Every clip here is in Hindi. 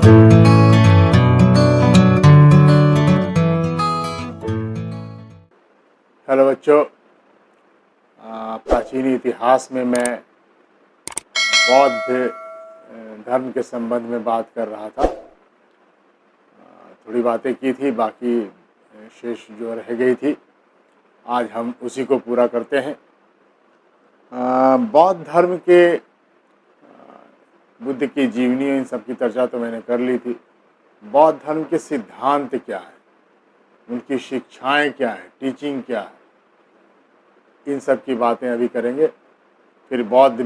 हेलो बच्चों, प्राचीन इतिहास में मैं बौद्ध धर्म के संबंध में बात कर रहा था। थोड़ी बातें की थी, बाकी शेष जो रह गई थी आज हम उसी को पूरा करते हैं। बौद्ध धर्म के बुद्ध की जीवनी, इन सब की चर्चा तो मैंने कर ली थी। बौद्ध धर्म के सिद्धांत क्या है, उनकी शिक्षाएं क्या है, टीचिंग क्या है, इन सब की बातें अभी करेंगे। फिर बौद्ध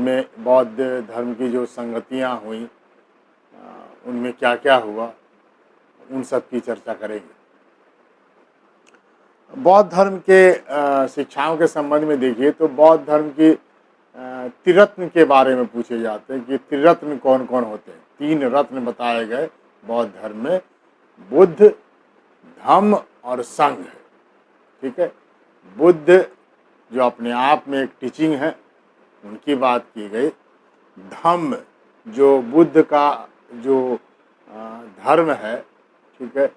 धर्म की जो संगतियां हुई, उनमें क्या क्या हुआ, उन सब की चर्चा करेंगे। बौद्ध धर्म के शिक्षाओं के संबंध में देखिए तो बौद्ध धर्म की त्रिरत्न के बारे में पूछे जाते हैं कि त्रिरत्न कौन कौन होते हैं। 3 रत्न बताए गए बौद्ध धर्म में, बुद्ध, धम्म और संघ। ठीक है, बुद्ध जो अपने आप में एक टीचिंग है, उनकी बात की गई। धम्म जो बुद्ध का जो धर्म है, ठीक है,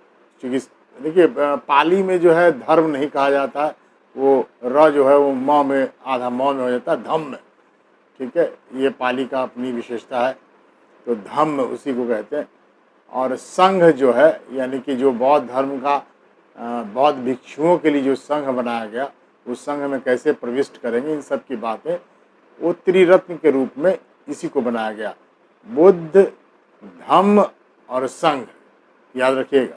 क्योंकि देखिए पाली में जो है धर्म नहीं कहा जाता है, वो र जो है वो म में आधा म में हो जाता है, धम्म। ठीक है, ये पाली का अपनी विशेषता है, तो धम्म उसी को कहते हैं। और संघ जो है, यानी कि जो बौद्ध धर्म का बौद्ध भिक्षुओं के लिए जो संघ बनाया गया, उस संघ में कैसे प्रविष्ट करेंगे, इन सब की बातें वो त्रिरत्न के रूप में इसी को बनाया गया। बुद्ध, धम्म और संघ, याद रखिएगा।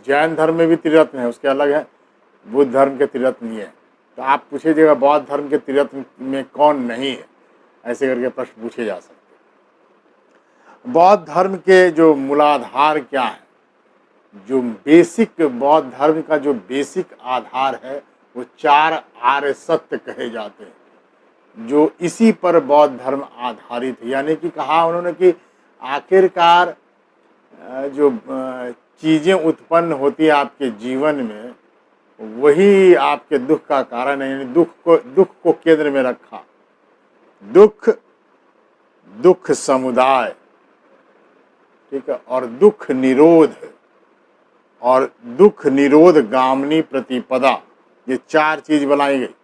जैन धर्म में भी त्रिरत्न है, उसके अलग है, बुद्ध धर्म के त्रिरत्न ये है। तो आप पूछिएगा बौद्ध धर्म के त्रिरत्न में कौन नहीं है, ऐसे करके प्रश्न पूछे जा सकते। बौद्ध धर्म के जो मूलाधार क्या है, जो बेसिक बौद्ध धर्म का जो बेसिक आधार है, वो 4 आर्य सत्य कहे जाते हैं, जो इसी पर बौद्ध धर्म आधारित है। यानी कि कहा उन्होंने कि आखिरकार जो चीज़ें उत्पन्न होती है आपके जीवन में, वही आपके दुख का कारण है। यानी दुख को केंद्र में रखा। दुख समुदाय, ठीक है, और दुख निरोध और दुख निरोध गामिनी प्रतिपदा, ये 4 चीज बनाई गई।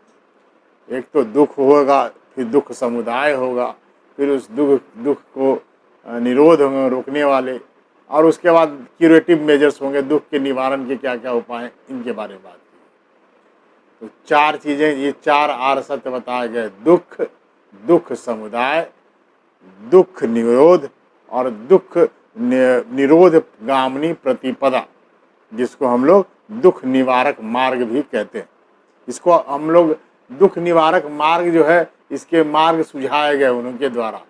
एक तो दुख होगा, फिर दुख समुदाय होगा, फिर उस दुख को निरोध होंगे, रोकने वाले, और उसके बाद क्यूरेटिव मेजर्स होंगे, दुख के निवारण के क्या क्या उपाय, इनके बारे में बात की। तो 4 चीजें, ये 4 आर्य सत्य बताए गए, दुख समुदाय, दुख निरोध और दुख निरोध गामिनी प्रतिपदा, जिसको हम लोग दुख निवारक मार्ग भी कहते हैं। इसको हम लोग दुख निवारक मार्ग जो है, इसके मार्ग सुझाए गए उनके द्वारा।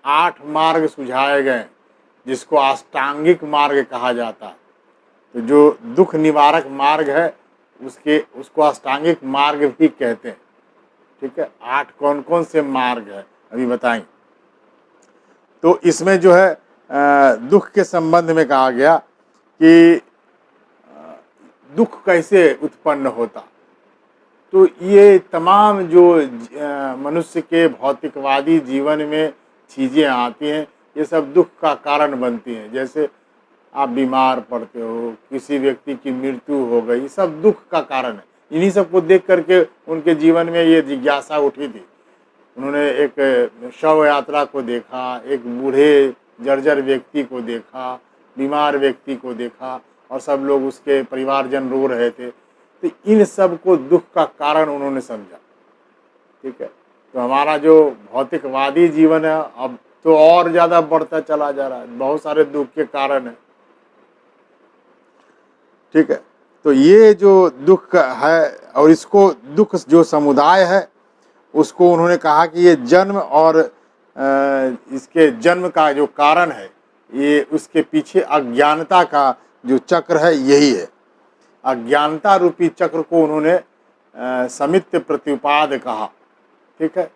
8 मार्ग सुझाए गए, जिसको अष्टांगिक मार्ग कहा जाता है। तो जो दुख निवारक मार्ग है, उसको अष्टांगिक मार्ग भी कहते हैं। ठीक है, 8 कौन कौन से मार्ग है अभी बताएंगे। तो इसमें जो है दुख के संबंध में कहा गया कि दुख कैसे उत्पन्न होता। तो ये तमाम जो मनुष्य के भौतिकवादी जीवन में चीज़ें आती हैं, ये सब दुख का कारण बनती हैं। जैसे आप बीमार पड़ते हो, किसी व्यक्ति की मृत्यु हो गई, सब दुख का कारण है। इन्हीं सब को देख करके उनके जीवन में ये जिज्ञासा उठी थी। उन्होंने एक शव यात्रा को देखा, एक बूढ़े जर्जर व्यक्ति को देखा, बीमार व्यक्ति को देखा, और सब लोग उसके परिवारजन रो रहे थे। तो इन सब को दुख का कारण उन्होंने समझा। ठीक है, तो हमारा जो भौतिकवादी जीवन है अब तो और ज़्यादा बढ़ता चला जा रहा है, बहुत सारे दुख के कारण है। ठीक है, तो ये जो दुख है, और इसको दुख जो समुदाय है, उसको उन्होंने कहा कि ये जन्म और इसके जन्म का जो कारण है, ये उसके पीछे अज्ञानता का जो चक्र है, यही है। अज्ञानता रूपी चक्र को उन्होंने समित्य प्रत्युपाद कहा। ठीक है,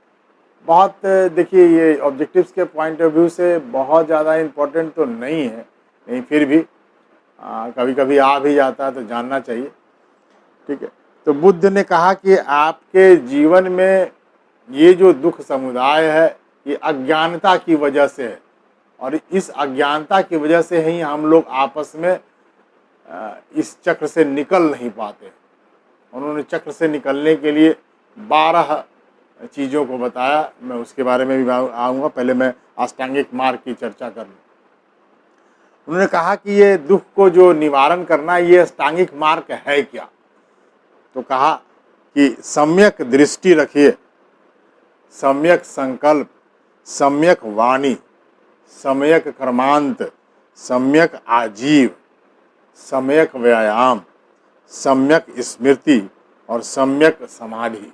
बहुत देखिए ये ऑब्जेक्टिव्स के पॉइंट ऑफ व्यू से बहुत ज़्यादा इम्पोर्टेंट तो नहीं है, नहीं फिर भी कभी कभी आ भी जाता है तो जानना चाहिए। ठीक है, तो बुद्ध ने कहा कि आपके जीवन में ये जो दुख समुदाय है, ये अज्ञानता की वजह से है। और इस अज्ञानता की वजह से ही हम लोग आपस में इस चक्र से निकल नहीं पाते। उन्होंने चक्र से निकलने के लिए 12 चीज़ों को बताया, मैं उसके बारे में भी आऊँगा। पहले मैं अष्टांगिक मार्ग की चर्चा कर लूँ। उन्होंने कहा कि ये दुख को जो निवारण करना, ये अष्टांगिक मार्ग है क्या? तो कहा कि सम्यक दृष्टि रखिए, सम्यक संकल्प, सम्यक वाणी, सम्यक कर्मांत, सम्यक आजीव, सम्यक व्यायाम, सम्यक स्मृति और सम्यक समाधि।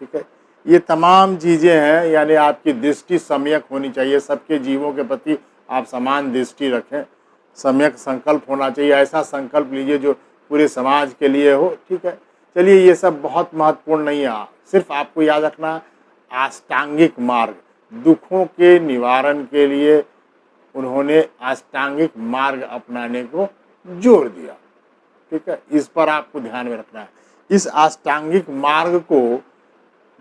ठीक है, ये तमाम चीज़ें हैं, यानी आपकी दृष्टि सम्यक होनी चाहिए। सबके जीवों के प्रति आप समान दृष्टि रखें। सम्यक संकल्प होना चाहिए, ऐसा संकल्प लीजिए जो पूरे समाज के लिए हो। ठीक है, चलिए ये सब बहुत महत्वपूर्ण नहीं है, सिर्फ आपको याद रखना अष्टांगिक मार्ग, दुखों के निवारण के लिए उन्होंने अष्टांगिक मार्ग अपनाने को जोर दिया। ठीक है, इस पर आपको ध्यान में रखना है। इस अष्टांगिक मार्ग को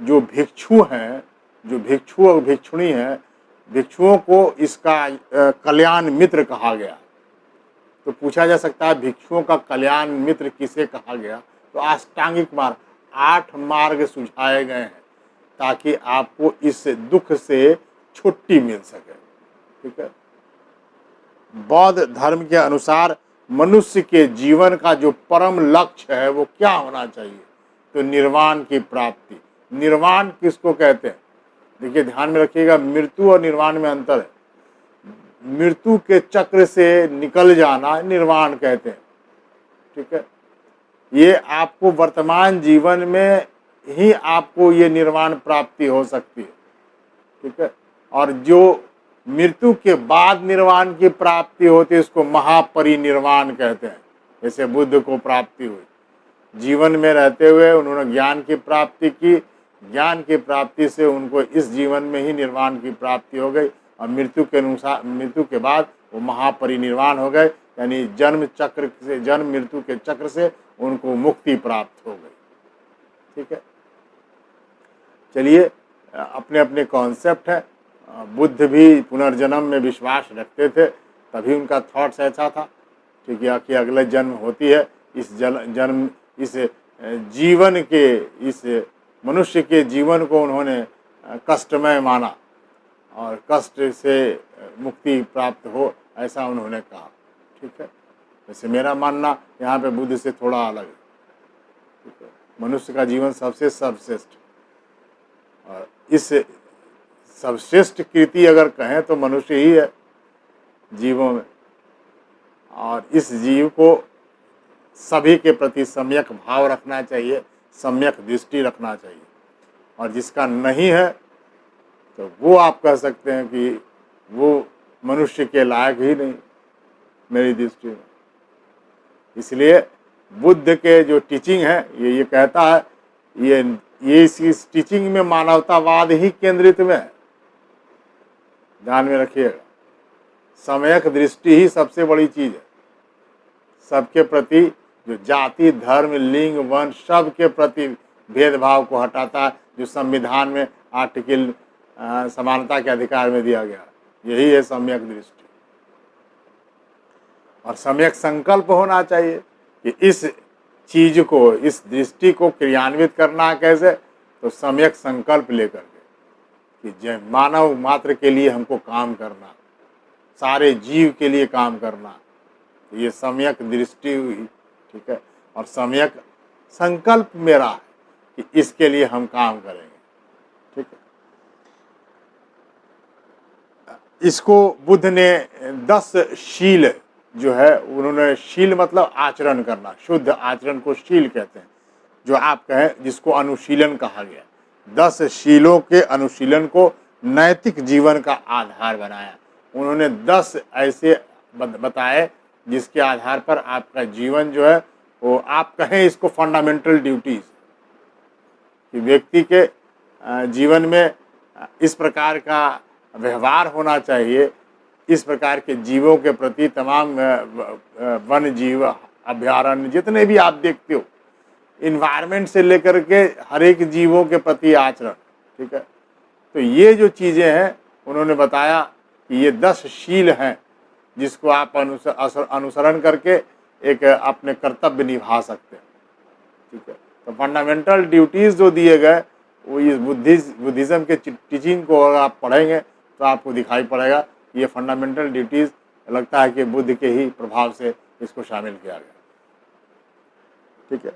जो भिक्षु हैं, जो भिक्षु और भिक्षुणी हैं, भिक्षुओं को इसका कल्याण मित्र कहा गया। तो पूछा जा सकता है भिक्षुओं का कल्याण मित्र किसे कहा गया? तो अष्टांगिक मार्ग, 8 मार्ग सुझाए गए हैं ताकि आपको इस दुख से छुट्टी मिल सके। ठीक है, बौद्ध धर्म के अनुसार मनुष्य के जीवन का जो परम लक्ष्य है वो क्या होना चाहिए? तो निर्वाण की प्राप्ति। निर्वाण किसको कहते हैं? देखिए ध्यान में रखिएगा, मृत्यु और निर्वाण में अंतर है। मृत्यु के चक्र से निकल जाना निर्वाण कहते हैं। ठीक है, ये आपको वर्तमान जीवन में ही आपको ये निर्वाण प्राप्ति हो सकती है। ठीक है, और जो मृत्यु के बाद निर्वाण की प्राप्ति होती है इसको महापरिनिर्वाण कहते हैं। जैसे बुद्ध को प्राप्ति हुई, जीवन में रहते हुए उन्होंने ज्ञान की प्राप्ति की, ज्ञान की प्राप्ति से उनको इस जीवन में ही निर्वाण की प्राप्ति हो गई, और मृत्यु के बाद वो महापरिनिर्वाण हो गए, यानी जन्म चक्र से, जन्म मृत्यु के चक्र से उनको मुक्ति प्राप्त हो गई। ठीक है, चलिए अपने अपने कॉन्सेप्ट है। बुद्ध भी पुनर्जन्म में विश्वास रखते थे, तभी उनका थॉट्स ऐसा था। ठीक है, कि अगले जन्म होती है, इस जन्म, इस जीवन के, इस मनुष्य के जीवन को उन्होंने कष्टमय माना और कष्ट से मुक्ति प्राप्त हो, ऐसा उन्होंने कहा। ठीक है, वैसे मेरा मानना यहाँ पे बुद्ध से थोड़ा अलग है। ठीक है, मनुष्य का जीवन सबसे सर्वश्रेष्ठ, और इस सर्वश्रेष्ठ कृति अगर कहें तो मनुष्य ही है जीवों में, और इस जीव को सभी के प्रति सम्यक भाव रखना चाहिए, सम्यक दृष्टि रखना चाहिए, और जिसका नहीं है तो वो आप कह सकते हैं कि वो मनुष्य के लायक ही नहीं मेरी दृष्टि में। इसलिए बुद्ध के जो टीचिंग है ये कहता है, ये इस टीचिंग में मानवतावाद ही केंद्रित में है। ध्यान में रखिएगा, सम्यक दृष्टि ही सबसे बड़ी चीज है। सबके प्रति, जो जाति, धर्म, लिंग, वर्ण, सब के प्रति भेदभाव को हटाता है, जो संविधान में आर्टिकल समानता के अधिकार में दिया गया, यही है सम्यक दृष्टि। और सम्यक संकल्प होना चाहिए कि इस चीज को, इस दृष्टि को क्रियान्वित करना कैसे? तो सम्यक संकल्प लेकर के कि मानव मात्र के लिए हमको काम करना, सारे जीव के लिए काम करना, तो ये सम्यक दृष्टि हुई। ठीक है, और सम्यक संकल्प मेरा है कि इसके लिए हम काम करेंगे। ठीक है, इसको बुद्ध ने 10 शील जो है, उन्होंने, शील मतलब आचरण करना, शुद्ध आचरण को शील कहते हैं, जो आप कहें जिसको अनुशीलन कहा गया। 10 शीलों के अनुशीलन को नैतिक जीवन का आधार बनाया। उन्होंने 10 ऐसे बताए जिसके आधार पर आपका जीवन जो है वो, आप कहें इसको फंडामेंटल ड्यूटीज, कि व्यक्ति के जीवन में इस प्रकार का व्यवहार होना चाहिए, इस प्रकार के जीवों के प्रति, तमाम वन जीव अभयारण्य जितने भी आप देखते हो, इन्वायरमेंट से लेकर के हर एक जीवों के प्रति आचरण। ठीक है, तो ये जो चीज़ें हैं उन्होंने बताया कि ये 10 शील हैं जिसको आप अनुसरण करके एक अपने कर्तव्य निभा सकते हैं। ठीक है, तो फंडामेंटल ड्यूटीज़ जो दिए गए वो इस बुद्धिज़्म के टीचिंग को अगर आप पढ़ेंगे तो आपको दिखाई पड़ेगा ये फंडामेंटल ड्यूटीज़ लगता है कि बुद्ध के ही प्रभाव से इसको शामिल किया गया। ठीक है,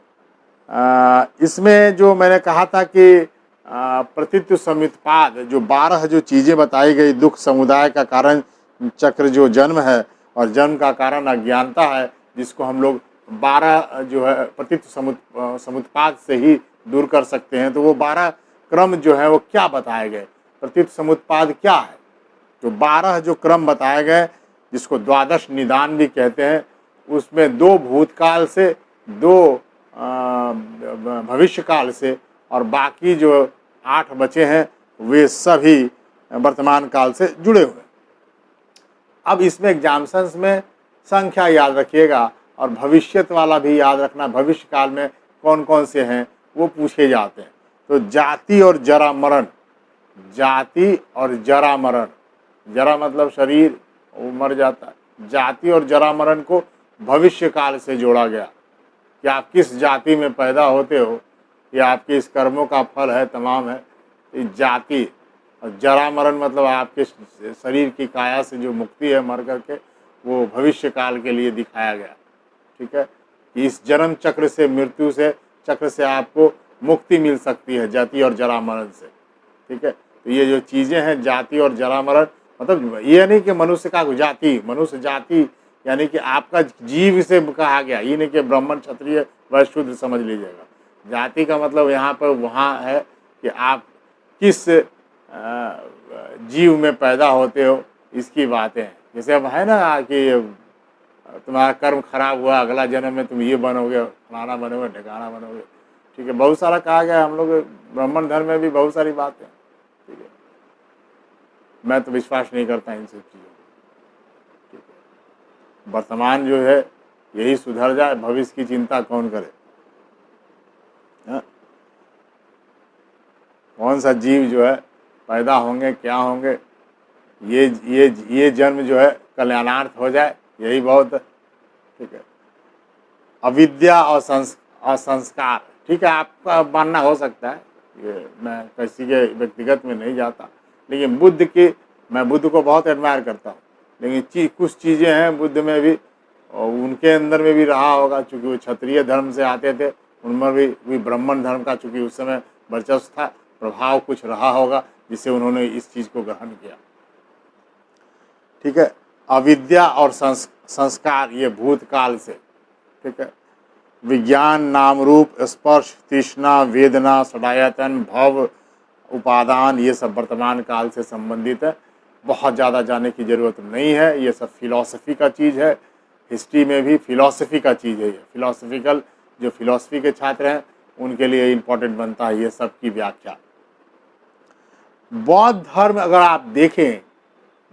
इसमें जो मैंने कहा था कि प्रतित्व समुत्पाद जो 12 जो चीज़ें बताई गई, दुख समुदाय का कारण चक्र जो जन्म है और जन्म का कारण अज्ञानता है, जिसको हम लोग 12 जो है प्रतित्व समुत्पाद से ही दूर कर सकते हैं। तो वो 12 क्रम जो है वो क्या बताए गए, प्रतित्व समुत्पाद क्या है, तो 12 जो क्रम बताए गए जिसको द्वादश निदान भी कहते हैं, उसमें 2 भूतकाल से, 2 भविष्यकाल से और बाकी जो 8 बचे हैं वे सभी वर्तमान काल से जुड़े हुए। अब इसमें एग्जाम्शंस में संख्या याद रखिएगा और भविष्यत वाला भी याद रखना, भविष्य काल में कौन कौन से हैं वो पूछे जाते हैं। तो जाति और जरा मरण, जाति और जरा मरण, जरा मतलब शरीर वो मर जाता है, जाति और जरा मरण को भविष्य काल से जोड़ा गया कि आप किस जाति में पैदा होते हो, या आपके इस कर्मों का फल है, तमाम है। इस जाति और जरा मरण मतलब आपके शरीर की काया से जो मुक्ति है मर करके, वो भविष्य काल के लिए दिखाया गया। ठीक है, इस जन्म चक्र से, मृत्यु से चक्र से आपको मुक्ति मिल सकती है जाति और जरा मरण से। ठीक है, तो ये जो चीज़ें हैं जाति और जरा मरण, मतलब ये नहीं कि मनुष्य का जाति, मनुष्य जाति यानी कि आपका जीव से कहा गया, ये नहीं कि ब्राह्मण क्षत्रिय वैश्य शूद्र समझ लीजिएगा। जाति का मतलब यहाँ पर वहाँ है कि आप किस जीव में पैदा होते हो, इसकी बातें हैं। जैसे अब है ना कि तुम्हारा कर्म खराब हुआ, अगला जन्म में तुम ये बनोगे, फलाना बनोगे, ठिकाना बनोगे। ठीक है, बहुत सारा कहा गया, हम लोग ब्राह्मण धर्म में भी बहुत सारी बातें। ठीक है, मैं तो विश्वास नहीं करता इन सब चीज़ों को। ठीक है, वर्तमान जो है यही सुधर जाए, भविष्य की चिंता कौन करे। कौन सा जीव जो है पैदा होंगे, क्या होंगे, ये जन्म जो है कल्याणार्थ हो जाए, यही बहुत है। ठीक है, अविद्या और संस्कार, ठीक है, आपका मानना हो सकता है, ये मैं किसी के व्यक्तिगत में नहीं जाता, लेकिन मैं बुद्ध को बहुत एडमायर करता हूँ, लेकिन कुछ चीज़ें हैं बुद्ध में भी और उनके अंदर में भी रहा होगा, चूँकि वो क्षत्रिय धर्म से आते थे, उनमें भी ब्राह्मण धर्म का चूँकि उस समय वर्चस्व था, प्रभाव कुछ रहा होगा जिससे उन्होंने इस चीज़ को ग्रहण किया। ठीक है, अविद्या और संस्कार ये भूतकाल से। ठीक है, विज्ञान, नाम रूप, स्पर्श, तृष्णा, वेदना, षडायतन, भव, उपादान, ये सब वर्तमान काल से संबंधित है। बहुत ज़्यादा जाने की ज़रूरत नहीं है, ये सब फिलॉसफी का चीज़ है, हिस्ट्री में भी फिलॉसफी का चीज़ है। ये फिलॉसफिकल जो फिलॉसफी के छात्र हैं उनके लिए इम्पोर्टेंट बनता है ये सब की व्याख्या। बौद्ध धर्म अगर आप देखें,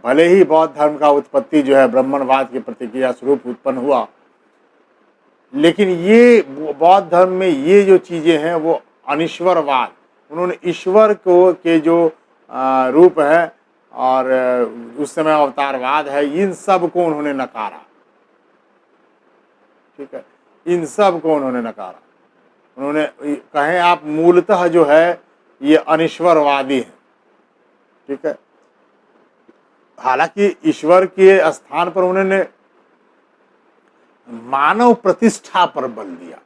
भले ही बौद्ध धर्म का उत्पत्ति जो है ब्राह्मणवाद की प्रतिक्रिया स्वरूप उत्पन्न हुआ, लेकिन ये बौद्ध धर्म में ये जो चीज़ें हैं वो अनिश्वरवाद, उन्होंने ईश्वर को के जो रूप है और उस समय अवतारवाद है, इन सब को उन्होंने नकारा। ठीक है, इन सब को उन्होंने नकारा। उन्होंने कहें आप मूलतः जो है ये अनिश्वरवादी हैं। ठीक है, हालांकि ईश्वर के स्थान पर उन्होंने मानव प्रतिष्ठा पर बल दिया,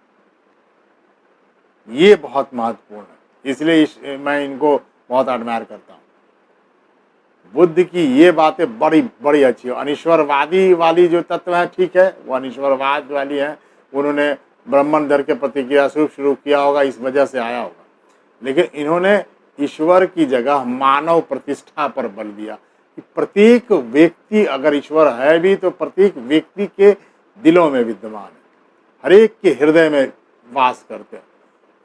ये बहुत महत्वपूर्ण है, इसलिए मैं इनको बहुत एडमायर करता हूँ। बुद्ध की ये बातें बड़ी बड़ी अच्छी है। अनिश्वरवादी वाली जो तत्व है, ठीक है, वो अनिश्वरवाद वाली है, उन्होंने ब्राह्मण धर्म के प्रतिक्रिया स्वरूप शुरू किया होगा, इस वजह से आया होगा, लेकिन इन्होंने ईश्वर की जगह मानव प्रतिष्ठा पर बल दिया कि प्रत्येक व्यक्ति अगर ईश्वर है भी तो प्रत्येक व्यक्ति के दिलों में विद्यमान है, हर एक के हृदय में वास करते हैं।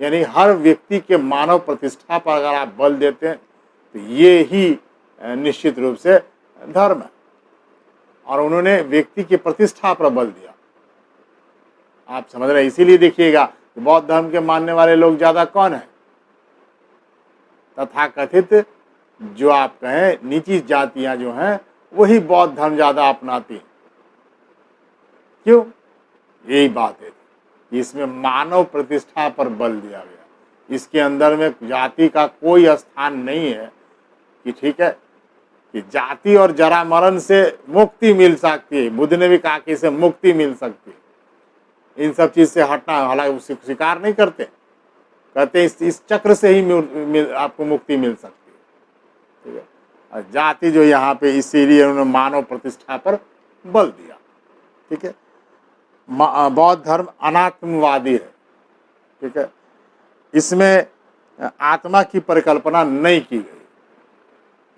यानी हर व्यक्ति के मानव प्रतिष्ठा पर अगर आप बल देते हैं तो ये ही निश्चित रूप से धर्म है, और उन्होंने व्यक्ति की प्रतिष्ठा पर बल दिया। आप समझ रहे हैं, इसीलिए देखिएगा कि बौद्ध धर्म के मानने वाले लोग ज़्यादा कौन है, तथाकथित जो आप कहें नीची जातियां जो हैं वही बौद्ध धर्म ज़्यादा अपनाती हैं। क्यों? यही बात है, इसमें मानव प्रतिष्ठा पर बल दिया गया। इसके अंदर में जाति का कोई स्थान नहीं है कि ठीक है कि जाति और जरा मरण से मुक्ति मिल सकती है। बुद्ध ने भी कहा कि इसे मुक्ति मिल सकती है। इन सब चीज से हटना, हालांकि स्वीकार नहीं करते, कहते इस चक्र से ही आपको मुक्ति मिल सकती है। ठीक है, और जाति जो यहाँ पे, इसीलिए उन्होंने मानव प्रतिष्ठा पर बल दिया। ठीक है, बौद्ध धर्म अनात्मवादी है। ठीक है, इसमें आत्मा की परिकल्पना नहीं की गई।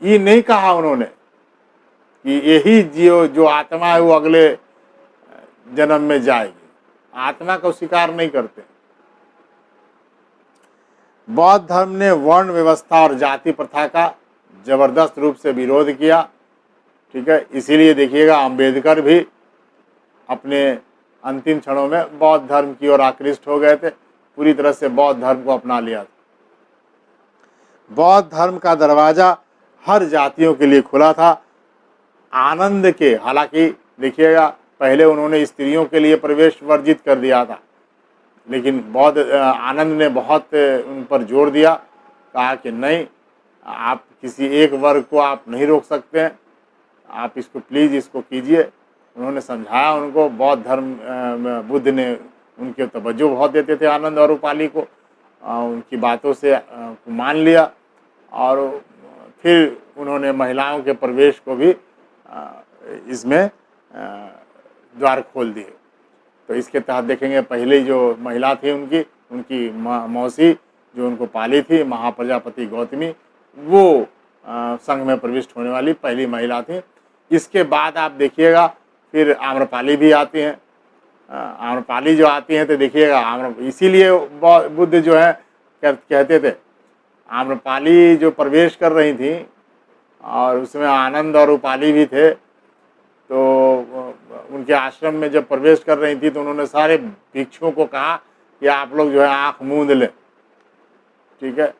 ये नहीं कहा उन्होंने कि यही जो आत्मा है वो अगले जन्म में जाएगी। आत्मा को स्वीकार नहीं करते। बौद्ध धर्म ने वर्ण व्यवस्था और जाति प्रथा का जबरदस्त रूप से विरोध किया। ठीक है, इसीलिए देखिएगा अंबेडकर भी अपने अंतिम क्षणों में बौद्ध धर्म की ओर आकृष्ट हो गए थे, पूरी तरह से बौद्ध धर्म को अपना लिया था। बौद्ध धर्म का दरवाजा हर जातियों के लिए खुला था। आनंद के, हालांकि देखिएगा पहले उन्होंने स्त्रियों के लिए प्रवेश वर्जित कर दिया था, लेकिन बौद्ध आनंद ने बहुत उन पर जोर दिया, कहा कि नहीं, आप किसी एक वर्ग को आप नहीं रोक सकते हैं, आप इसको प्लीज़ इसको कीजिए। उन्होंने समझाया उनको। बौद्ध धर्म बुद्ध ने उनके तवज्जो बहुत देते थे आनंद और उपाली को, उनकी बातों से मान लिया, और फिर उन्होंने महिलाओं के प्रवेश को भी इसमें द्वार खोल दिए। तो इसके तहत देखेंगे पहले जो महिला थी उनकी मौसी जो उनको पाली थी, महाप्रजापति गौतमी, वो संघ में प्रविष्ट होने वाली पहली महिला थी। इसके बाद आप देखिएगा फिर आम्रपाली भी आती हैं। आम्रपाली जो आती हैं तो देखिएगा इसीलिए बुद्ध जो है कहते थे, आम्रपाली जो प्रवेश कर रही थी और उसमें आनंद और उपाली भी थे, तो उनके आश्रम में जब प्रवेश कर रही थी तो उन्होंने सारे भिक्षुओं को कहा कि आप लोग जो है आँख मूंद लें। ठीक है,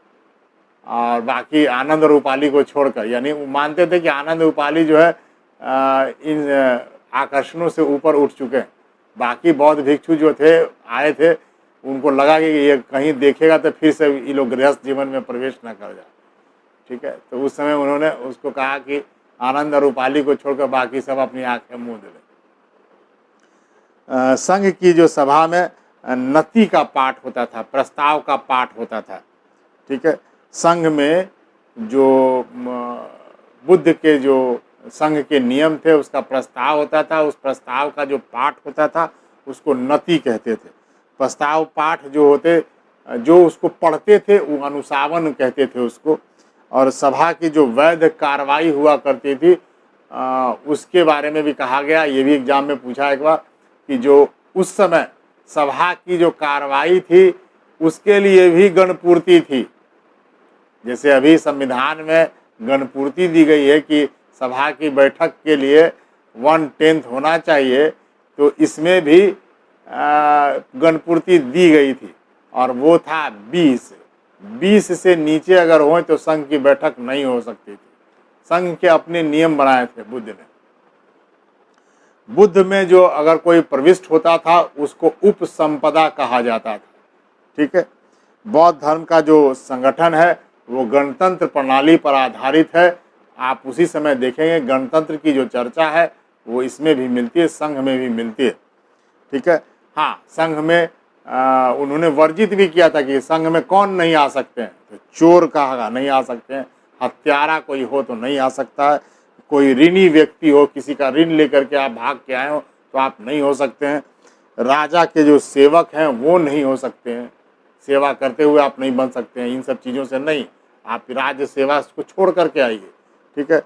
और बाकी आनंद और उपाली को छोड़कर, यानी वो मानते थे कि आनंद उपाली जो है इन आकर्षणों से ऊपर उठ चुके हैं। बाकी बौद्ध भिक्षु जो थे आए थे, उनको लगा कि ये कहीं देखेगा तो फिर से ये लोग गृहस्थ जीवन में प्रवेश न कर जाए। ठीक है, तो उस समय उन्होंने उसको कहा कि आनंद और उपाली को छोड़कर बाकी सब अपनी आंखें मूंद लें। संघ की जो सभा में नति का पाठ होता था, प्रस्ताव का पाठ होता था। ठीक है, संघ में जो बुद्ध के जो संघ के नियम थे उसका प्रस्ताव होता था, उस प्रस्ताव का जो पाठ होता था उसको नति कहते थे। प्रस्ताव पाठ जो होते, जो उसको पढ़ते थे वो अनुशासन कहते थे उसको। और सभा की जो वैध कार्रवाई हुआ करती थी उसके बारे में भी कहा गया। ये भी एग्जाम में पूछा एक बार कि जो उस समय सभा की जो कार्रवाई थी उसके लिए भी गणपूर्ति थी। जैसे अभी संविधान में गणपूर्ति दी गई है कि सभा की बैठक के लिए 1/10 होना चाहिए, तो इसमें भी गणपूर्ति दी गई थी और वो था 20 से नीचे अगर हो तो संघ की बैठक नहीं हो सकती थी। संघ के अपने नियम बनाए थे बुद्ध ने। बुद्ध में जो अगर कोई प्रविष्ट होता था उसको उपसंपदा कहा जाता था। ठीक है, बौद्ध धर्म का जो संगठन है वो गणतंत्र प्रणाली पर आधारित है। आप उसी समय देखेंगे गणतंत्र की जो चर्चा है वो इसमें भी मिलती है, संघ में भी मिलती है। ठीक है, हाँ, संघ में उन्होंने वर्जित भी किया था कि संघ में कौन नहीं आ सकते हैं, तो चोर कहा नहीं आ सकते हैं, हत्यारा कोई हो तो नहीं आ सकता है, कोई ऋणी व्यक्ति हो, किसी का ऋण लेकर के आप भाग के आए हो तो आप नहीं हो सकते हैं, राजा के जो सेवक हैं वो नहीं हो सकते हैं, सेवा करते हुए आप नहीं बन सकते हैं, इन सब चीज़ों से नहीं, आप राज्य सेवा को छोड़ करके आइए। ठीक है,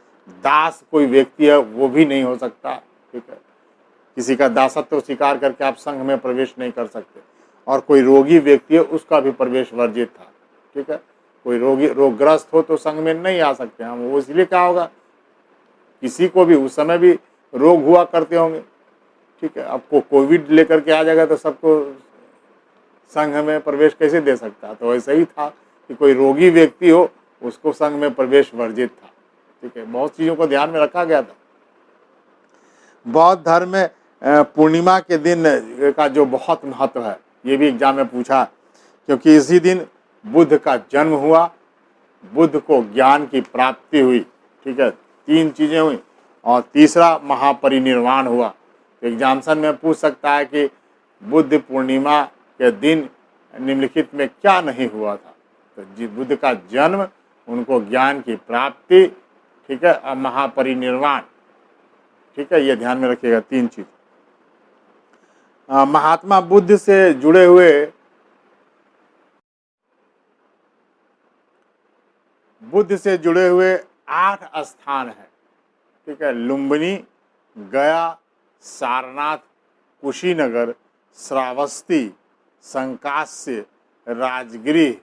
दास कोई व्यक्ति है वो भी नहीं हो सकता। ठीक है, किसी का दासत्व स्वीकार करके आप संघ में प्रवेश नहीं कर सकते। और कोई रोगी व्यक्ति है उसका भी प्रवेश वर्जित था। ठीक है, कोई रोगग्रस्त हो तो संघ में नहीं आ सकते हम, वो इसलिए क्या होगा, किसी को भी उस समय भी रोग हुआ करते होंगे। ठीक है, आपको कोविड लेकर के आ जाएगा तो सबको संघ में प्रवेश कैसे दे सकता, तो ऐसा ही था कि कोई रोगी व्यक्ति हो उसको संघ में प्रवेश वर्जित था। ठीक है, बहुत चीज़ों को ध्यान में रखा गया था। बौद्ध धर्म में पूर्णिमा के दिन का जो बहुत महत्व है, ये भी एग्जाम में पूछा, क्योंकि इसी दिन बुद्ध का जन्म हुआ, बुद्ध को ज्ञान की प्राप्ति हुई। ठीक है, 3 चीज़ें हुई और तीसरा महापरिनिर्वाण हुआ। तो एग्जाम्सन में पूछ सकता है कि बुद्ध पूर्णिमा के दिन निम्नलिखित में क्या नहीं हुआ था। तो बुद्ध का जन्म, उनको ज्ञान की प्राप्ति, ठीक है, और महापरिनिर्वाण। ठीक है, ये ध्यान में रखिएगा 3 चीज। महात्मा बुद्ध से जुड़े हुए बुद्ध से जुड़े हुए 8 स्थान हैं। ठीक है, लुम्बिनी, गया, सारनाथ, कुशीनगर, श्रावस्ती, संकास्य, राजगृह,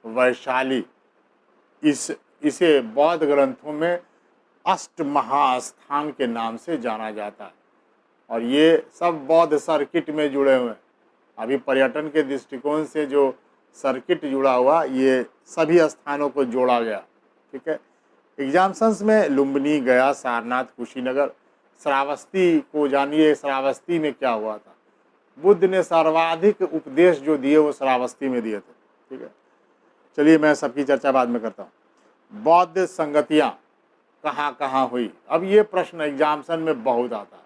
वैशाली। इसे बौद्ध ग्रंथों में अष्ट महास्थान के नाम से जाना जाता है और ये सब बौद्ध सर्किट में जुड़े हुए हैं। अभी पर्यटन के दृष्टिकोण से जो सर्किट जुड़ा हुआ, ये सभी स्थानों को जोड़ा गया। ठीक है, एग्जाम्सन्स में लुम्बिनी, गया, सारनाथ, कुशीनगर, श्रावस्ती को जानिए। श्रावस्ती में क्या हुआ था? बुद्ध ने सर्वाधिक उपदेश जो दिए वो श्रावस्ती में दिए थे। ठीक है, चलिए मैं सबकी चर्चा बाद में करता हूँ। बौद्ध संगतियाँ कहाँ कहाँ हुई? अब ये प्रश्न एग्जाम्सन में बहुत आता है।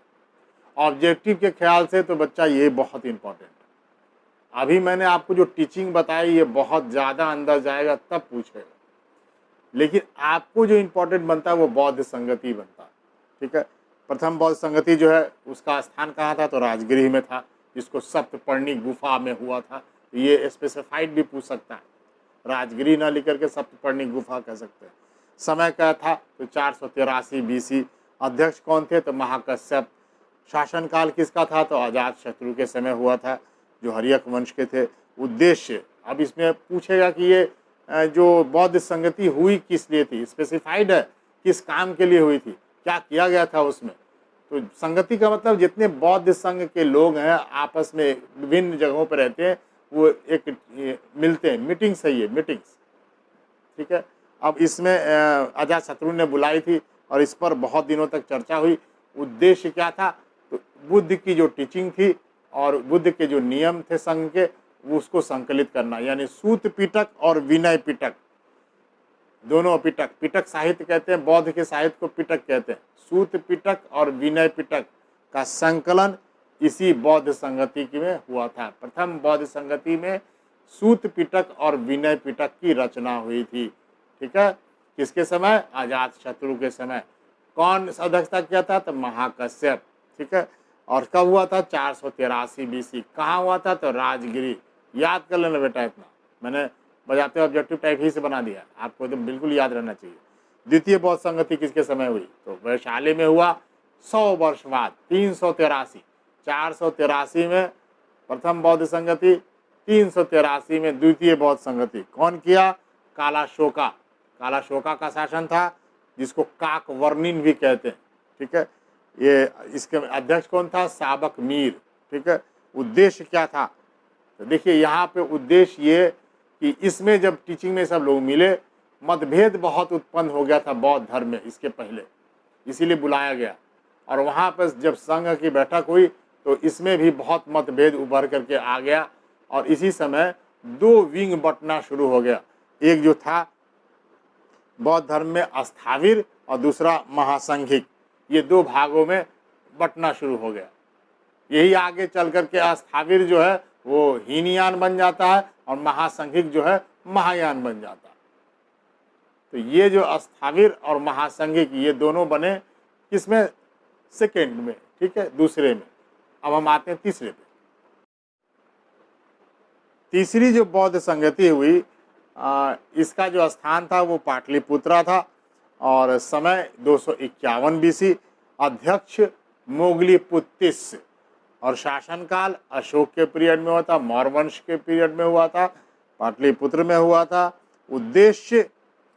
ऑब्जेक्टिव के ख्याल से तो बच्चा ये बहुत इंपॉर्टेंट है। अभी मैंने आपको जो टीचिंग बताई ये बहुत ज़्यादा अंदर जाएगा तब पूछेगा, लेकिन आपको जो इम्पोर्टेंट बनता है वो बौद्ध संगति बनता है। ठीक है, प्रथम बौद्ध संगति जो है उसका स्थान कहाँ था? तो राजगृह में था, जिसको सप्तपर्णी गुफा में हुआ था। ये स्पेसिफाइड भी पूछ सकता है, राजगृह ना लिख करके सप्तपर्णी गुफा कह सकते हैं। समय क्या था? तो 483 BC। अध्यक्ष कौन थे? तो महाकश्यप। शासनकाल किसका था? तो अजातशत्रु के समय हुआ था, जो हर्यक वंश के थे। उद्देश्य, अब इसमें पूछेगा कि ये जो बौद्ध संगति हुई किस लिए थी? स्पेसिफाइड है किस काम के लिए हुई थी, क्या किया गया था उसमें। तो संगति का मतलब जितने बौद्ध संघ के लोग हैं आपस में विभिन्न जगहों पर रहते हैं, वो एक मिलते हैं। मीटिंग्स है ये, मीटिंग्स। ठीक है, अब इसमें अजातशत्रु ने बुलाई थी और इस पर बहुत दिनों तक चर्चा हुई। उद्देश्य क्या था? तो बुद्ध की जो टीचिंग थी और बुद्ध के जो नियम थे संघ के, वो उसको संकलित करना, यानी सूत पिटक और विनय पिटक, दोनों पिटक। पिटक साहित्य कहते हैं, बौद्ध के साहित्य को पिटक कहते हैं। सूत पिटक और विनय पिटक का संकलन इसी बौद्ध संगति में हुआ था। प्रथम बौद्ध संगति में सूत पिटक और विनय पिटक की रचना हुई थी। ठीक है, किसके समय? अजातशत्रु के समय। कौन अध्यक्षता किया था? तो महाकश्यप। ठीक है, और कब हुआ था? 483 BC। कहाँ हुआ था? तो राजगृह। याद कर लेना बेटा, इतना मैंने बजाते ऑब्जेक्टिव टाइप ही से बना दिया, आपको तो बिल्कुल याद रहना चाहिए। द्वितीय बौद्ध संगति किसके समय हुई? तो वैशाली में हुआ 100 वर्ष बाद, 383। 483 में प्रथम बौद्ध संगति, 383 में द्वितीय बौद्ध संगति। कौन किया? कालाशोका। कालाशोका का शासन था, जिसको काकवर्णिन भी कहते हैं। ठीक है, ये इसके अध्यक्ष कौन था? साबक मीर। ठीक है, उद्देश्य क्या था? तो देखिए यहाँ पे उद्देश्य ये कि इसमें जब टीचिंग में सब लोग मिले, मतभेद बहुत उत्पन्न हो गया था बौद्ध धर्म में इसके पहले, इसीलिए बुलाया गया। और वहाँ पर जब संघ की बैठक हुई तो इसमें भी बहुत मतभेद उभर करके आ गया और इसी समय 2 विंग बंटना शुरू हो गया। एक जो था बौद्ध धर्म में अस्थाविर और दूसरा महासंघिक, ये 2 भागों में बंटना शुरू हो गया। यही आगे चल करके अस्थाविर जो है वो हीनयान बन जाता है और महासंघिक जो है महायान बन जाता है। तो ये जो अस्थाविर और महासंघिक ये दोनों बने किसमें? सेकेंड में। ठीक है, दूसरे में। अब हम आते हैं तीसरे पे। तीसरी जो बौद्ध संगति हुई, इसका जो स्थान था वो पाटलिपुत्रा था और समय 251 BC। अध्यक्ष मोगलीपुत्तिस और शासनकाल अशोक के पीरियड में हुआ था, मौर्य वंश के पीरियड में हुआ था, पाटलिपुत्र में हुआ था। उद्देश्य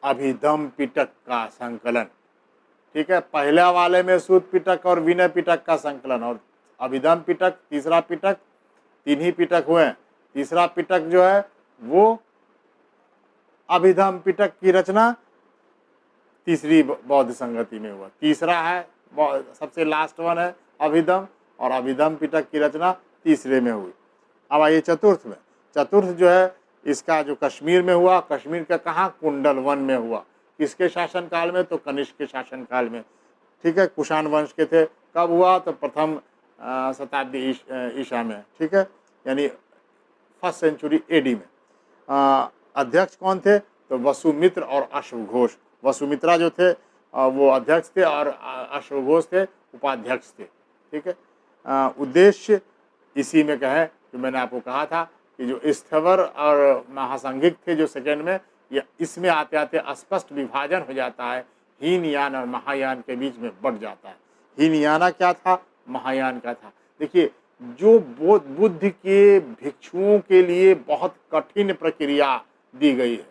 अभिधम पिटक का संकलन। ठीक है, पहला वाले में सूत पिटक और विनय पिटक का संकलन, और अभिधम पिटक तीसरा पिटक, 3 ही पिटक हुए हैं। तीसरा पिटक जो है वो अभिधम पिटक की रचना तीसरी बौद्ध संगति में हुआ। तीसरा है सबसे लास्ट वन है अभिधम, और अभिधम पिटक की रचना तीसरे में हुई। अब आइए चतुर्थ में। चतुर्थ जो है इसका जो कश्मीर में हुआ, कश्मीर का कहाँ, कुंडलवन में हुआ। किसके शासनकाल में, तो कनिष्क के शासनकाल में, ठीक है। कुषाण वंश के थे। कब हुआ, तो प्रथम शताब्दी ईसा में, ठीक है, यानी फर्स्ट सेंचुरी एडी में। अध्यक्ष कौन थे, तो वसुमित्र और अश्वघोष। वसुमित्रा जो थे वो अध्यक्ष थे और अश्वघोष थे उपाध्यक्ष थे, ठीक है। उद्देश्य इसी में कहें जो मैंने आपको कहा था कि जो स्थवर और महासंघिक थे जो सेकेंड में, या इसमें आते आते स्पष्ट विभाजन हो जाता है, हीनयान और महायान के बीच में बढ़ जाता है। हीनयाना क्या था, महायान का था। देखिए, जो बुद्ध के भिक्षुओं के लिए बहुत कठिन प्रक्रिया दी गई है,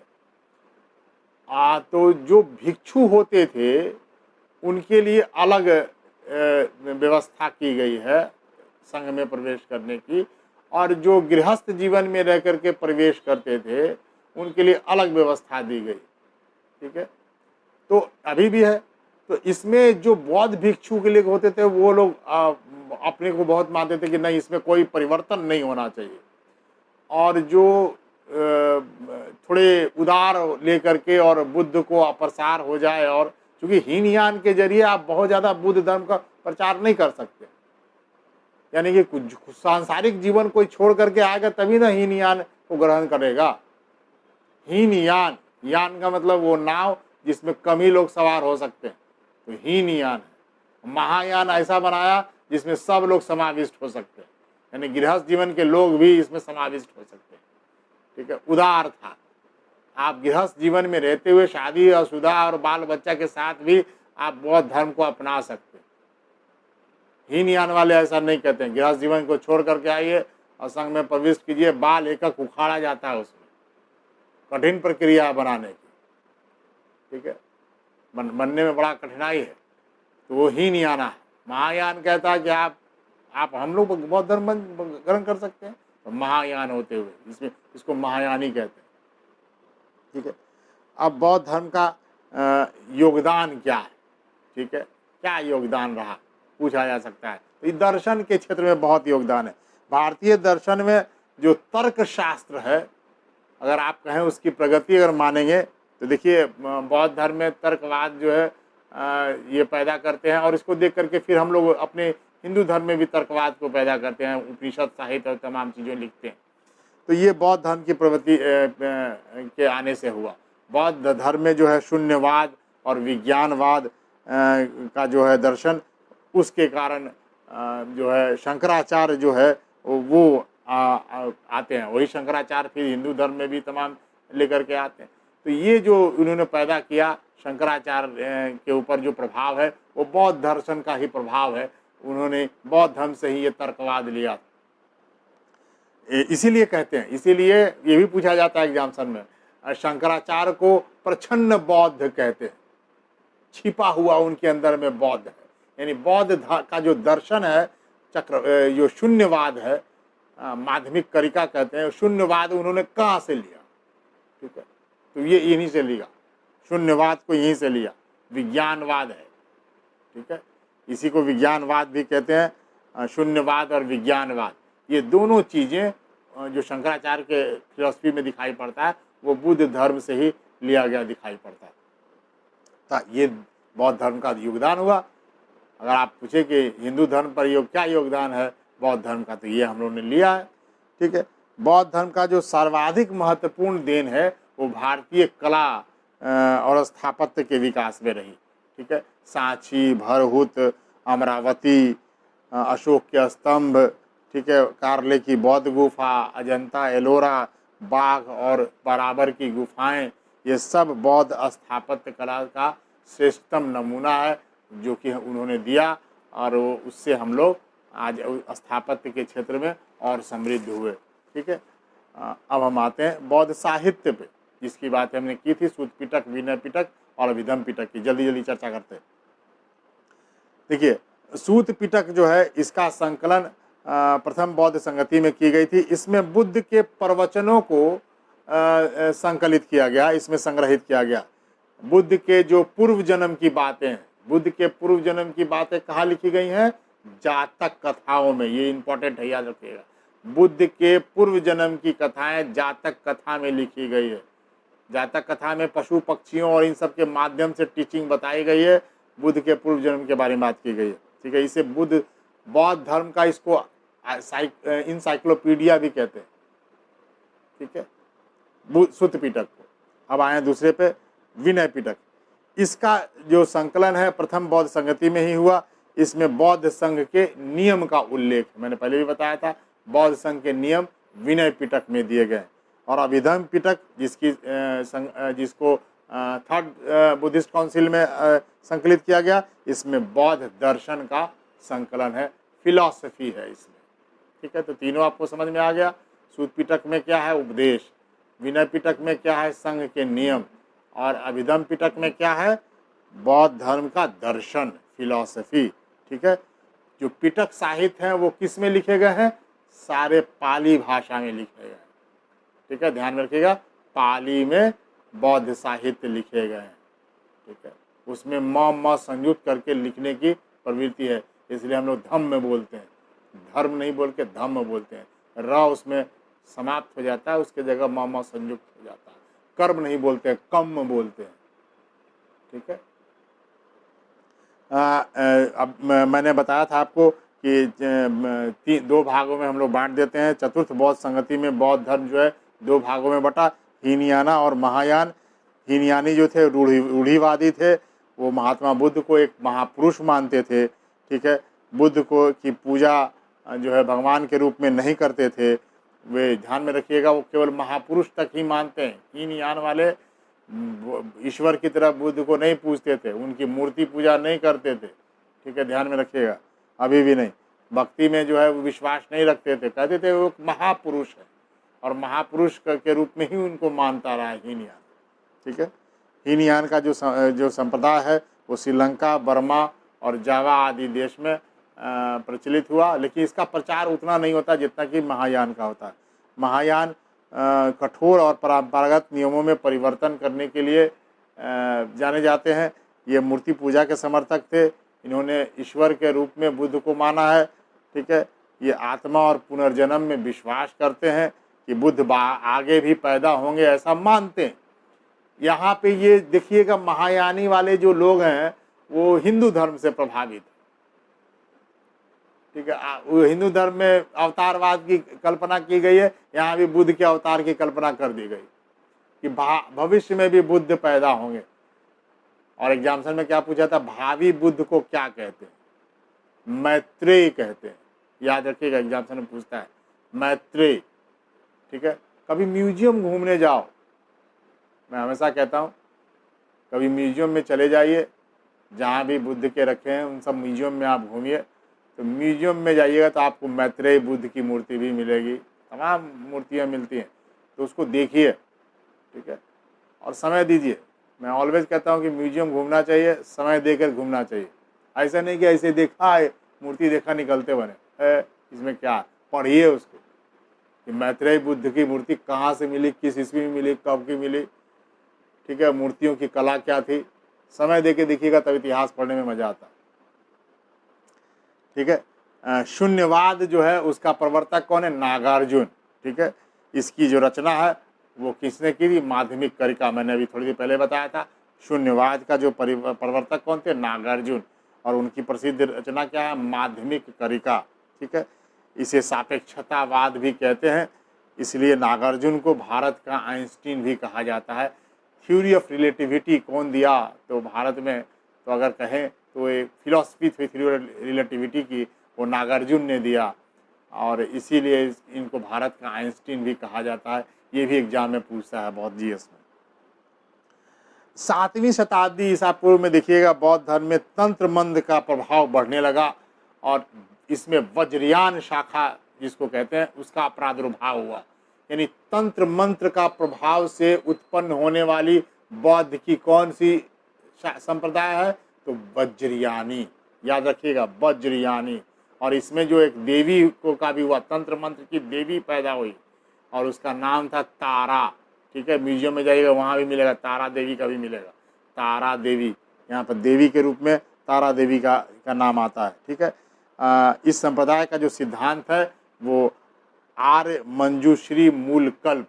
तो जो भिक्षु होते थे उनके लिए अलग व्यवस्था की गई है संघ में प्रवेश करने की, और जो गृहस्थ जीवन में रह करके प्रवेश करते थे उनके लिए अलग व्यवस्था दी गई, ठीक है। तो अभी भी है। तो इसमें जो बौद्ध भिक्षु के लिए होते थे वो लोग अपने को बहुत मानते थे कि नहीं, इसमें कोई परिवर्तन नहीं होना चाहिए, और जो थोड़े उदार लेकर के और बुद्ध को अप्रसार हो जाए, और चूंकि हीनयान के जरिए आप बहुत ज़्यादा बुद्ध धर्म का प्रचार नहीं कर सकते, यानी कि कुछ सांसारिक जीवन कोई छोड़ करके आएगा तभी ना हीनयान को ग्रहण करेगा। हीनयान, यान का मतलब वो नाव जिसमें कम ही लोग सवार हो सकते हैं, तो हीनयान है। महायान ऐसा बनाया जिसमें सब लोग समाविष्ट हो सकते हैं, यानी गृहस्थ जीवन के लोग भी इसमें समाविष्ट हो सकते हैं, ठीक है। उदार था, आप गृहस्थ जीवन में रहते हुए शादी और शुदा और बाल बच्चा के साथ भी आप बौद्ध धर्म को अपना सकते हैं। हीनयान वाले ऐसा नहीं कहते हैं, गृहस्थ जीवन को छोड़ करके आइए और संघ में प्रविष्ट कीजिए, बाल एक एक उखाड़ा जाता है, उसमें कठिन प्रक्रिया बनाने की, ठीक है, बनने में बड़ा कठिनाई है, तो वो हीनयाना है। महायान कहता है कि आप हम लोग बौद्ध धर्म ग्रहण कर सकते हैं, तो महायान होते हुए इसमें इसको महायानी कहते हैं, ठीक है। अब बौद्ध धर्म का योगदान क्या है, ठीक है, क्या योगदान रहा पूछा जा सकता है। तो दर्शन के क्षेत्र में बहुत योगदान है। भारतीय दर्शन में जो तर्क शास्त्र है, अगर आप कहें उसकी प्रगति अगर मानेंगे, तो देखिए बौद्ध धर्म में तर्कवाद जो है ये पैदा करते हैं, और इसको देख करके फिर हम लोग अपने हिंदू धर्म में भी तर्कवाद को पैदा करते हैं, उपनिषद साहित्य और तमाम चीज़ें लिखते हैं। तो ये बौद्ध धर्म की प्रवृत्ति के आने से हुआ। बौद्ध धर्म में जो है शून्यवाद और विज्ञानवाद का जो है दर्शन, उसके कारण जो है शंकराचार्य जो है वो आते हैं। वही शंकराचार्य फिर हिंदू धर्म में भी तमाम लेकर के आते हैं। तो ये जो उन्होंने पैदा किया शंकराचार्य के ऊपर जो प्रभाव है वो बौद्ध दर्शन का ही प्रभाव है। उन्होंने बौद्ध धर्म से ही ये तर्कवाद लिया, इसीलिए कहते हैं। इसीलिए ये भी पूछा जाता है एग्जाम्सन में, शंकराचार्य को प्रच्छन्न बौद्ध कहते हैं, छिपा हुआ उनके अंदर में बौद्ध है। यानी बौद्ध का जो दर्शन है चक्र, जो शून्यवाद है, माध्यमिक करिका कहते हैं, शून्यवाद उन्होंने कहाँ से लिया, ठीक है, तो ये यहीं से लिया, शून्यवाद को यहीं से लिया। विज्ञानवाद है, ठीक है, इसी को विज्ञानवाद भी कहते हैं। शून्यवाद और विज्ञानवाद, ये दोनों चीज़ें जो शंकराचार्य के फिलॉसफी में दिखाई पड़ता है वो बुद्ध धर्म से ही लिया गया दिखाई पड़ता है। तो ये बौद्ध धर्म का योगदान हुआ। अगर आप पूछे कि हिंदू धर्म पर क्या योगदान है बौद्ध धर्म का, तो ये हम लोगों ने लिया है, ठीक है। बौद्ध धर्म का जो सर्वाधिक महत्वपूर्ण देन है वो भारतीय कला और स्थापत्य के विकास में रही, ठीक है। सांची, भरहुत, अमरावती, अशोक के स्तंभ, ठीक है, कार्ले की बौद्ध गुफा, अजंता, एलोरा, बाघ और बराबर की गुफाएं, ये सब बौद्ध स्थापत्य कला का श्रेष्ठतम नमूना है जो कि उन्होंने दिया, और उससे हम लोग आज स्थापत्य के क्षेत्र में और समृद्ध हुए, ठीक है। अब हम आते हैं बौद्ध साहित्य पे, जिसकी बात हमने की थी, सूत पिटक, विनय पिटक और अभिधम पिटक की। जल्दी जल्दी चर्चा करते हैं। देखिए, सूत पिटक जो है इसका संकलन प्रथम बौद्ध संगति में की गई थी। इसमें बुद्ध के प्रवचनों को संकलित किया गया, इसमें संग्रहित किया गया। बुद्ध के जो पूर्व जन्म की बातें हैं, बुद्ध के पूर्व जन्म की बातें कहाँ लिखी गई हैं? जातक कथाओं में, ये इंपॉर्टेंट है, याद रखिएगा, बुद्ध के पूर्व जन्म की कथाएं जातक कथा में लिखी गई है। जातक कथा में पशु पक्षियों और इन सब के माध्यम से टीचिंग बताई गई है, बुद्ध के पूर्व जन्म के बारे में बात की गई है। ठीक है, इसे बुद्ध बौद्ध धर्म का इसको इंसाइक्लोपीडिया भी कहते हैं। ठीक है, सुत्त पिटक को। अब आए दूसरे पे, विनय पिटक। इसका जो संकलन है प्रथम बौद्ध संगति में ही हुआ। इसमें बौद्ध संघ के नियम का उल्लेख, मैंने पहले भी बताया था, बौद्ध संघ के नियम विनय पिटक में दिए गए। और अभिधम पिटक जिसको थर्ड बुद्धिस्ट काउंसिल में संकलित किया गया, इसमें बौद्ध दर्शन का संकलन है, फिलॉसफी है इसमें। ठीक है, तो तीनों आपको समझ में आ गया। सूत पिटक में क्या है, उपदेश। विनय पिटक में क्या है, संघ के नियम। और अभिधम पिटक में क्या है, बौद्ध धर्म का दर्शन, फिलॉसफी। ठीक है, जो पिटक साहित्य हैं वो किस में लिखे गए हैं, सारे पाली भाषा में लिखे गए हैं। ठीक है, ध्यान में रखिएगा, पाली में बौद्ध साहित्य लिखे गए हैं। ठीक है, उसमें म संयुक्त करके लिखने की प्रवृत्ति है, इसलिए हम लोग धम्म बोलते हैं, धर्म नहीं बोल के धम्म बोलते हैं। र उसमें समाप्त हो जाता है, उसके जगह म संयुक्त हो जाता है। कर्म नहीं बोलते हैं, कम बोलते हैं। ठीक है, अब मैंने बताया था आपको कि दो भागों में हम लोग बांट देते हैं। चतुर्थ बौद्ध संगति में बौद्ध धर्म जो है दो भागों में बटा, हीनयाना और महायान। हीनयानी जो थे रूढ़िवादी थे, वो महात्मा बुद्ध को एक महापुरुष मानते थे। ठीक है, बुद्ध को की पूजा जो है भगवान के रूप में नहीं करते थे। वे ध्यान में रखिएगा, वो केवल महापुरुष तक ही मानते हैं। हीनयान वाले ईश्वर की तरह बुद्ध को नहीं पूजते थे, उनकी मूर्ति पूजा नहीं करते थे। ठीक है, ध्यान में रखिएगा, अभी भी नहीं। भक्ति में जो है वो विश्वास नहीं रखते थे, कहते थे वो महापुरुष है और महापुरुष के रूप में ही उनको मानता रहा है हीनयान। ठीक है, हीनयान का जो संप्रदाय है वो श्रीलंका, बर्मा और जावा आदि देश में प्रचलित हुआ, लेकिन इसका प्रचार उतना नहीं होता जितना कि महायान का होता है। महायान कठोर और परंपरागत नियमों में परिवर्तन करने के लिए जाने जाते हैं। ये मूर्ति पूजा के समर्थक थे, इन्होंने ईश्वर के रूप में बुद्ध को माना है। ठीक है, ये आत्मा और पुनर्जन्म में विश्वास करते हैं कि बुद्ध आगे भी पैदा होंगे, ऐसा मानते हैं। यहाँ पे ये देखिएगा, महायानी वाले जो लोग हैं वो हिंदू धर्म से प्रभावित। ठीक है, वो हिंदू धर्म में अवतारवाद की कल्पना की गई है, यहाँ भी बुद्ध के अवतार की कल्पना कर दी गई कि भविष्य में भी बुद्ध पैदा होंगे। और एग्जाम्पल में क्या पूछा था, भावी बुद्ध को क्या कहते हैं, मैत्रेय कहते हैं। याद रखिएगा, एग्जाम्पल में पूछता है मैत्रेय। ठीक है, कभी म्यूजियम घूमने जाओ, मैं हमेशा कहता हूँ कभी म्यूजियम में चले जाइए, जहाँ भी बुद्ध के रखे हैं उन सब म्यूजियम में आप घूमिए। तो म्यूजियम में जाइएगा तो आपको मैत्रेय बुद्ध की मूर्ति भी मिलेगी, तमाम मूर्तियाँ मिलती हैं, तो उसको देखिए। ठीक है, और समय दीजिए। मैं ऑलवेज कहता हूँ कि म्यूजियम घूमना चाहिए, समय देकर घूमना चाहिए। ऐसा नहीं कि ऐसे देखा है, मूर्ति देखा निकलते बने है, इसमें क्या, पढ़िए उसको कि मैत्रेय बुद्ध की मूर्ति कहाँ से मिली, किस ईस्वी में मिली, कब की मिली। ठीक है, मूर्तियों की कला क्या थी, समय दे के देखिएगा तब इतिहास पढ़ने में मजा आता। ठीक है, शून्यवाद जो है उसका प्रवर्तक कौन है, नागार्जुन। ठीक है, इसकी जो रचना है वो किसने की थी, माध्यमिक करिका। मैंने अभी थोड़ी देर पहले बताया था। शून्यवाद का जो प्रवर्तक कौन थे, नागार्जुन, और उनकी प्रसिद्ध रचना क्या है, माध्यमिक करिका। ठीक है, इसे सापेक्षतावाद भी कहते हैं, इसलिए नागार्जुन को भारत का आइंस्टीन भी कहा जाता है। थ्योरी ऑफ रिलेटिविटी कौन दिया, तो भारत में तो अगर कहें तो एक फिलॉसफी थी थ्योरी रिलेटिविटी की, वो नागार्जुन ने दिया, और इसीलिए इनको भारत का आइंस्टीन भी कहा जाता है। ये भी एग्जाम में पूछता है बहुत जीएस में। 7वीं शताब्दी ईसा पूर्व में देखिएगा, बौद्ध धर्म में तंत्र मंत्र का प्रभाव बढ़ने लगा और इसमें वज्रयान शाखा जिसको कहते हैं उसका प्रादुर्भाव हुआ। यानी तंत्र मंत्र का प्रभाव से उत्पन्न होने वाली बौद्ध की कौन सी संप्रदाय है, तो वज्रयानी। याद रखिएगा, वज्रयानी। और इसमें जो एक देवी को का भी हुआ, तंत्र मंत्र की देवी पैदा हुई और उसका नाम था तारा। ठीक है, म्यूजियम में जाइएगा वहाँ भी मिलेगा, तारा देवी का भी मिलेगा। तारा देवी, यहाँ पर देवी के रूप में तारा देवी का नाम आता है। ठीक है, इस संप्रदाय का जो सिद्धांत है वो आर्य मंजूश्री मूल कल्प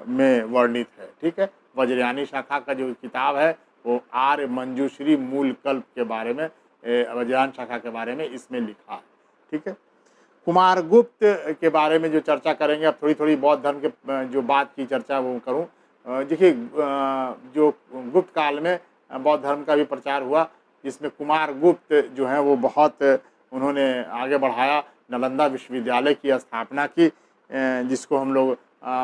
में वर्णित है। ठीक है, वज्रयानी शाखा का जो किताब है वो आर्य मंजूश्री मूल कल्प के बारे में, वज्रयान शाखा के बारे में इसमें लिखा है। ठीक है, कुमारगुप्त के बारे में जो चर्चा करेंगे, अब थोड़ी थोड़ी बौद्ध धर्म के जो बात की चर्चा वो करूं। देखिए, जो गुप्त काल में बौद्ध धर्म का भी प्रचार हुआ, जिसमें कुमारगुप्त जो हैं वो बहुत उन्होंने आगे बढ़ाया। नालंदा विश्वविद्यालय की स्थापना की, जिसको हम लोग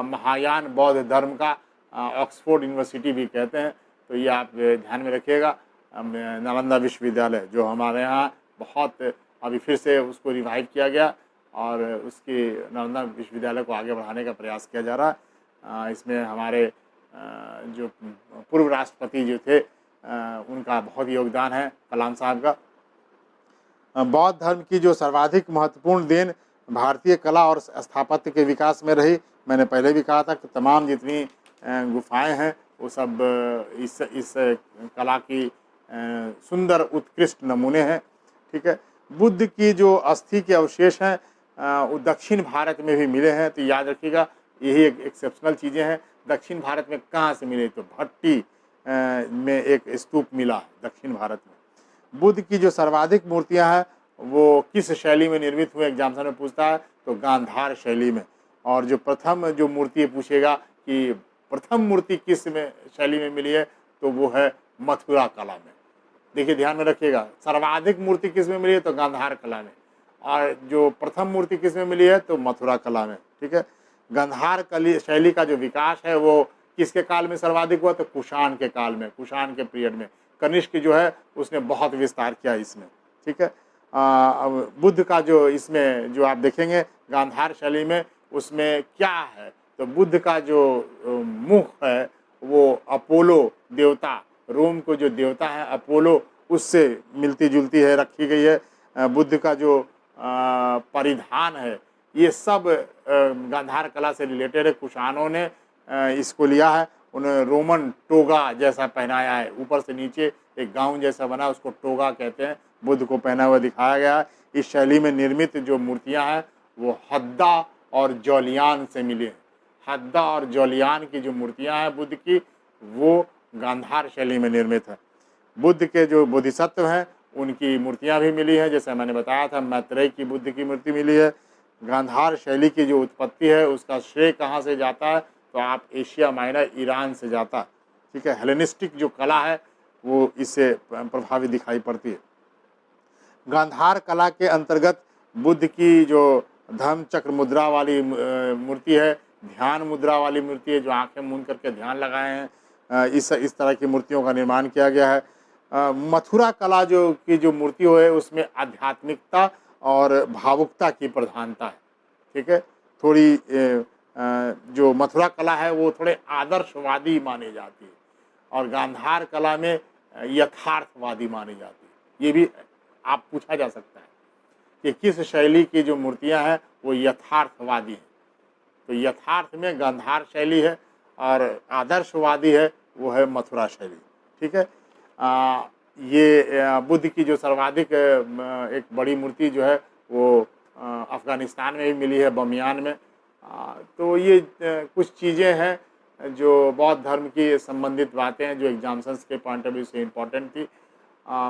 महायान बौद्ध धर्म का ऑक्सफोर्ड यूनिवर्सिटी भी कहते हैं। तो ये आप ध्यान में रखिएगा। नालंदा विश्वविद्यालय जो हमारे यहाँ बहुत अभी फिर से उसको रिवाइव किया गया और उसकी नालंदा विश्वविद्यालय को आगे बढ़ाने का प्रयास किया जा रहा है। इसमें हमारे जो पूर्व राष्ट्रपति जो थे उनका बहुत योगदान है, कलाम साहब का। बौद्ध धर्म की जो सर्वाधिक महत्वपूर्ण देन भारतीय कला और स्थापत्य के विकास में रही। मैंने पहले भी कहा था कि तमाम जितनी गुफाएं हैं वो सब इस कला की सुंदर उत्कृष्ट नमूने हैं। ठीक है, बुद्ध की जो अस्थि के अवशेष हैं वो दक्षिण भारत में भी मिले हैं। तो याद रखिएगा, यही एक एक्सेप्शनल चीज़ें हैं। दक्षिण भारत में कहाँ से मिले? तो भट्टी में एक स्तूप मिला है दक्षिण भारत में। बुद्ध की जो सर्वाधिक मूर्तियां हैं वो किस शैली में निर्मित हुए, एग्जाम्पल में पूछता है तो गांधार शैली में। और जो प्रथम जो मूर्ति पूछेगा कि प्रथम मूर्ति किस में शैली में मिली है, तो वो है मथुरा कला में। देखिए, ध्यान में रखिएगा, सर्वाधिक मूर्ति किस में मिली है तो गांधार कला में, और जो प्रथम मूर्ति किस में मिली है तो मथुरा कला में। ठीक है, गांधार कली शैली का जो विकास है वो किसके काल में सर्वाधिक हुआ? तो कुषाण के काल में, कुषाण के पीरियड में। कनिष्क जो है उसने बहुत विस्तार किया इसमें। ठीक है, अब बुद्ध का जो इसमें जो आप देखेंगे गांधार शैली में, उसमें क्या है तो बुद्ध का जो मुख है वो अपोलो देवता, रोम को जो देवता है अपोलो, उससे मिलती जुलती है, रखी गई है। बुद्ध का जो परिधान है ये सब गांधार कला से रिलेटेड है। कुषाणों ने इसको लिया है, उन्होंने रोमन टोगा जैसा पहनाया है, ऊपर से नीचे एक गाउन जैसा बना, उसको टोगा कहते हैं। बुद्ध को पहना हुआ दिखाया गया है। इस शैली में निर्मित जो मूर्तियां हैं वो हद्दा और जौलियान से मिली हैं। हद्दा और जौलियान की जो मूर्तियां हैं बुद्ध की, वो गांधार शैली में निर्मित है। बुद्ध के जो बोधिसत्व हैं उनकी मूर्तियां भी मिली हैं, जैसे मैंने बताया था मैत्रेय की बुद्ध की मूर्ति मिली है। गांधार शैली की जो उत्पत्ति है उसका श्रेय कहाँ से जाता है तो आप एशिया माइनर, ईरान से जाता है। ठीक है, हेलेनिस्टिक जो कला है वो इससे प्रभावित दिखाई पड़ती है। गांधार कला के अंतर्गत बुद्ध की जो धम्म चक्र मुद्रा वाली मूर्ति है, ध्यान मुद्रा वाली मूर्ति है, जो आंखें मूंद करके ध्यान लगाए हैं, इस तरह की मूर्तियों का निर्माण किया गया है। मथुरा कला जो मूर्ति है उसमें आध्यात्मिकता और भावुकता की प्रधानता है। ठीक है, थोड़ी जो मथुरा कला है वो थोड़े आदर्शवादी मानी जाती है और गांधार कला में यथार्थवादी मानी जाती है। ये भी आप पूछा जा सकता है कि किस शैली की जो मूर्तियां हैं वो यथार्थवादी हैं। तो यथार्थ में गांधार शैली है और आदर्शवादी है वो है मथुरा शैली। ठीक है, ये बुद्ध की जो सर्वाधिक एक बड़ी मूर्ति जो है वो अफ़गानिस्तान में भी मिली है, बमियान में। तो ये कुछ चीज़ें हैं जो बौद्ध धर्म की संबंधित बातें हैं जो एग्जाम्पल्स के पॉइंट ऑफ व्यू से इम्पोर्टेंट थी।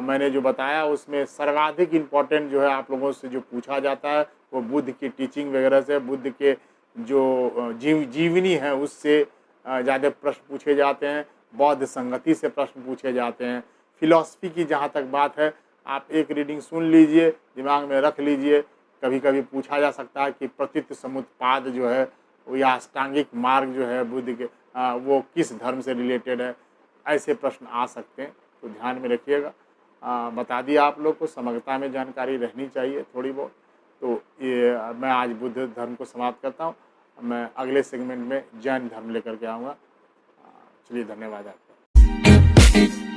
मैंने जो बताया उसमें सर्वाधिक इम्पोर्टेंट जो है आप लोगों से जो पूछा जाता है वो बुद्ध की टीचिंग वगैरह से, बुद्ध के जो जीवनी है उससे ज़्यादा प्रश्न पूछे जाते हैं। बौद्ध संगति से प्रश्न पूछे जाते हैं। फिलॉसफी की जहाँ तक बात है, आप एक रीडिंग सुन लीजिए, दिमाग में रख लीजिए। कभी कभी पूछा जा सकता है कि प्रतीत समुत्पाद जो है या अष्टांगिक मार्ग जो है बुद्ध के, वो किस धर्म से रिलेटेड है। ऐसे प्रश्न आ सकते हैं, तो ध्यान में रखिएगा। बता दिया आप लोग को, समग्रता में जानकारी रहनी चाहिए थोड़ी बहुत। तो ये मैं आज बुद्ध धर्म को समाप्त करता हूँ। मैं अगले सेगमेंट में जैन धर्म लेकर के आऊँगा। चलिए, धन्यवाद आपका।